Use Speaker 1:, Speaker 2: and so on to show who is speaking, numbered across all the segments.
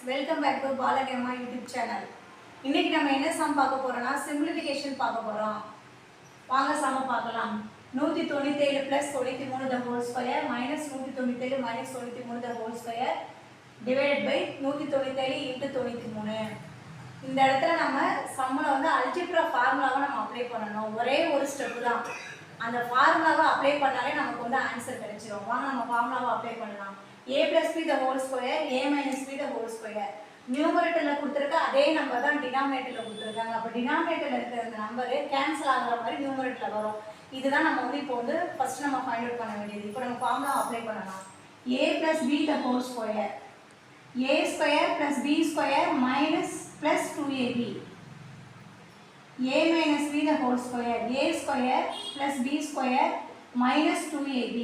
Speaker 1: Welcome back to பாலகேமா YouTube channel. இன்னைக்கு நம்ம என்ன சம் பார்க்க போறோம்னா சிம்பிளிஃபிகேஷன் பார்க்க போறோம். வாங்க சம பார்க்கலாம். 197 + 93 the whole square minus 197 minus 93 the whole square divided by 197 into 93. இந்த இடத்துல நம்ம சம்மல வந்து அல்ஜிப்ரா ஃபார்முலாவை நம்ம அப்ளை பண்ணணும். ஒரே ஒரு ஸ்டெப் தான். அந்த ஃபார்முலாவை அப்ளை பண்ணாலே நமக்கு வந்து ஆன்சர் கிடைச்சிரும். வாங்க நம்ம ஃபார்முலாவை அப்ளை பண்ணலாம். a plus b the whole square a minus b the whole square நியூமரேட்டர்ல கொடுத்திருக்க அதே நம்பர் தான் டினாமினேட்டர்ல கொடுத்திருக்காங்க. அப்ப டினாமினேட்டர்ல இருக்கிற அந்த நம்பர் கேன்சல் ஆகுற மாதிரி நியூமரேட்டர்ல வரும். இதுதான் நம்ம வந்து இப்போ வந்து ஃபர்ஸ்ட் நம்ம ஃபைண்ட் அவுட் பண்ண வேண்டியது. இப்போ நம்ம ஃபார்முலா அப்ளை பண்ணலாம். a plus b the whole square a square plus b square minus plus 2ab a minus b the whole square a square plus b square minus 2ab.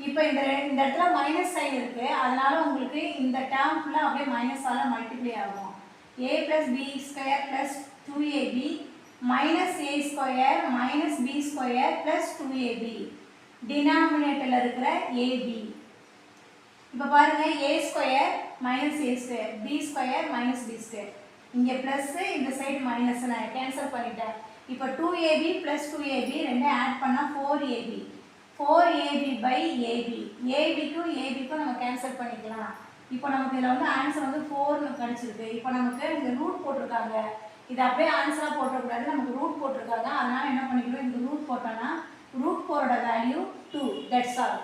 Speaker 1: இப்போ இந்த இடத்துல minus sign இருக்கு, அதனால உங்களுக்கு இந்த term ஃபுல்லா அப்படியே மைனஸால மல்டிப்ளை ஆகும். a plus b square plus 2ab minus a square minus b square plus 2ab டினாமினேட்டர்ல இருக்கிற ab. இப்போ பாருங்க a square minus a square b square minus b square இங்க பிளஸ் இந்த சைடு மைனஸ் நான் கேன்சல் பண்ணிட்டேன். இப்போ 2ab plus 2ab ரெண்டே add பண்ணா 4ab 4ab by ab ab க்கும் ab க்கும் நம்ம கேன்சல் பண்ணிக்கலாம். இப்போ நமக்கு இதுல வந்து ஆன்சர் வந்து 4 னு கிடைச்சிருக்கு. இப்போ நமக்கு இந்த ரூட் போட்டுருக்காங்க. இது அப்படியே ஆன்சரா போட கூடாது, நமக்கு ரூட் போட்டுருக்காங்க. அதனால என்ன பண்ணிக்கணும், இந்த ரூட் போட்டோம்னா ரூட் 4 ஓட value 2. That's all.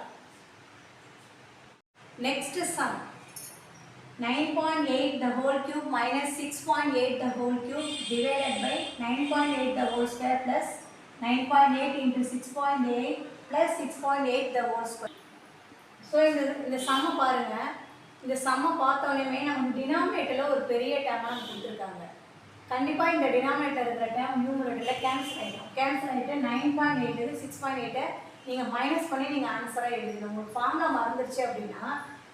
Speaker 1: Next sum 9.8 the whole cube minus 6.8 the whole cube divided by 9.8 the whole square plus 9.8 into 6.8 plus 6.8 the whole square. So இந்த சம்ம பாருங்க. இந்த சம்ம பார்த்தோன்னே நமக்கு டினாமினேட்டரில் ஒரு பெரிய டேர்மாக கொடுத்துருக்காங்க. கண்டிப்பாக இந்த டினாமினேட்டர் இருக்கிற டேர்ம் நியூமரேட்டரில் கேன்சல் ஆகிடும். கேன்சல் ஆகிட்டு 9.8 6.8 நீங்கள் மைனஸ் பண்ணி நீங்கள் ஆன்சராக எழுதிக்கணும். உங்களுக்கு ஃபார்முலா மறந்துருச்சு அப்படின்னா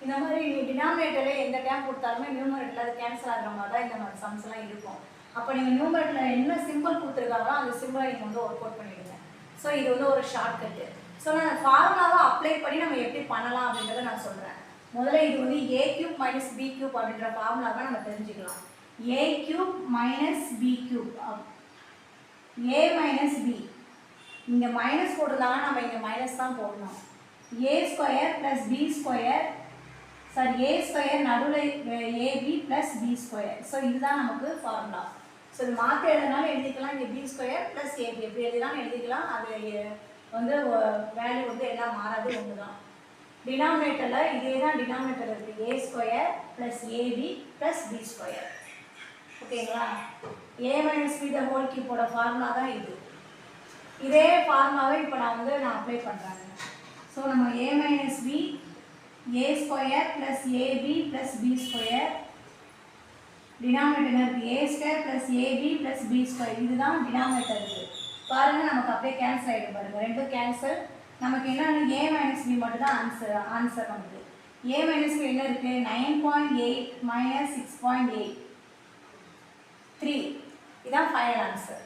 Speaker 1: இந்த மாதிரி டினாமினேட்டரில் எந்த டேர்ம் கொடுத்தாலுமே நியூமரேட்டரில் அது கேன்சல் ஆகிற மாதிரி தான் இந்த மாதிரி சம்ஸ்லாம் இருக்கும். அப்போ நீங்கள் நியூமரேட்டரில் என்ன சிம்பிள் கொடுத்துருக்காங்களோ அந்த சிம்பிளை நீங்கள் வந்து ஒர்க் அவுட் பண்ணிவிடுங்க. ஸோ இது வந்து ஒரு ஷார்ட்கட்டு. ஸோ நான் ஃபார்முலாவை அப்ளை பண்ணி நம்ம எப்படி பண்ணலாம் அப்படின்றத நான் சொல்கிறேன். முதல்ல இது வந்து a cube minus b cube அப்படின்ற ஃபார்முலாவை நம்ம தெரிஞ்சுக்கலாம். a cube minus b cube a minus b இங்கே மைனஸ் போட்டுருந்தாங்கன்னா நம்ம இங்கே மைனஸ் தான் போடணும். a square plus b square sorry a square நடுவில் ab plus b square. So இதுதான் நமக்கு ஃபார்முலா. ஸோ இது மாற்றி எழுதினாலும் எழுதிக்கலாம். இங்கே b ஸ்கொயர் ப்ளஸ் ab எப்படி எழுதினாலும் எழுதிக்கலாம். அது வந்து வேல்யூ வந்து எல்லாம் மாறாது, ஒன்று தான். டினாமினேட்டரில் இதே தான் டினாமினேட்டர் இருக்குது. a square plus ab plus b square. ஓகேங்களா? a minus b the whole கியூப்போட ஃபார்முலா தான் இது. இதே ஃபார்முலாவை இப்போ நான் அப்ளை பண்ணுறேன். ஸோ நம்ம a minus b a square plus ab plus b square denominator இருக்குது a square plus ab plus b square. இதுதான் டினாமினேட்டர் இருக்குது. பாருங்கள் நமக்கு அப்படியே கேன்சல் ஆகிடும். பாருங்கள் ரெண்டும் கேன்சல். நமக்கு என்னென்னு a மைனஸ் b மட்டும் தான் ஆன்சர் நமக்கு. a மைனஸ் b என்ன இருக்குது, 9.8 மைனஸ் 6.8 3. இதுதான் ஃபைனல் ஆன்சர்.